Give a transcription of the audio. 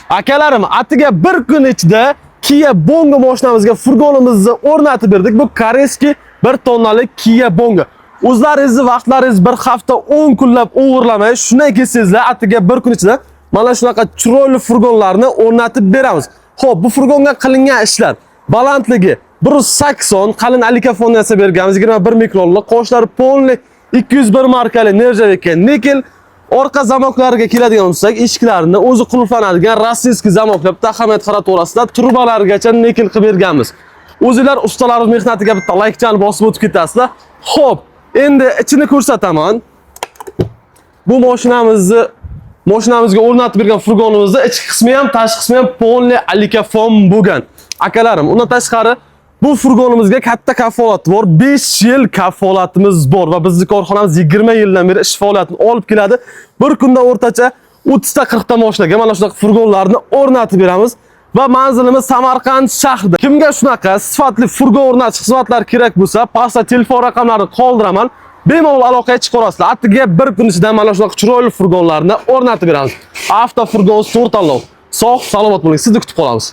Akalarim, atiga bir kun ichida Kia Bongo mashinamizga furgonimizni o'rnatib berdik. Bu koreyskiy 1 tonnalik Kia Bongo. O'zlaringizni vaqtlaringiz bir hafta 10 kunlab o'g'irlamay, shunday kelsangizlar, atiga bir kun ichida mana shunaqa chiroyli furgonlarni o'rnatib beramiz. Xo'p, bu furgonga qilingan ishlar balandligi 180, qalin alikafon yasab berganmiz, 21 mikronli, qoshlari polni 201 markali nержавейка nikel. Orqa zamoklariga keladigan bo'lsak, eshiklarini o'zi qulflanadigan rossiyskiy zamoklar, bitta ahamiyat qarataverasizlar, trubalargacha nikel qilib berganmiz. O'zinglar ustalarimiz mehnatiga bitta like-chani bosib o'tib ketasizlar. Xo'p, endi ichini ko'rsataman. Bu mashinamizga o'rnatib bergan furgonimizda ichki qismi ham, tashqi qismi ham polni alikafon bo'lgan. Akalarim, undan tashqari bu furgonimizga katta kafolat bor. 5 yil kafolatimiz bor va bizning korxonamiz 20 yildan beri ish faoliyatini olib keladi. Bir kunda o'rtacha 30 ta 40 ta mashinaga mana shunaqa furgonlarni o'rnatib beramiz va manzilimiz Samarqand shahrida. Kimga shunaqa sifatli furgon o'rnatish xizmatlari kerak bo'lsa, pastda telefon raqamlarini qoldiraman. Bemalol aloqaga chiqa olasizlar. Atiga bir kun ichida mana shunaqa chiroyli furgonlarni o'rnatib beramiz. Avtofurgon to'rt tanlov. Sog', salomat bo'ling. Sizni kutib qolamiz.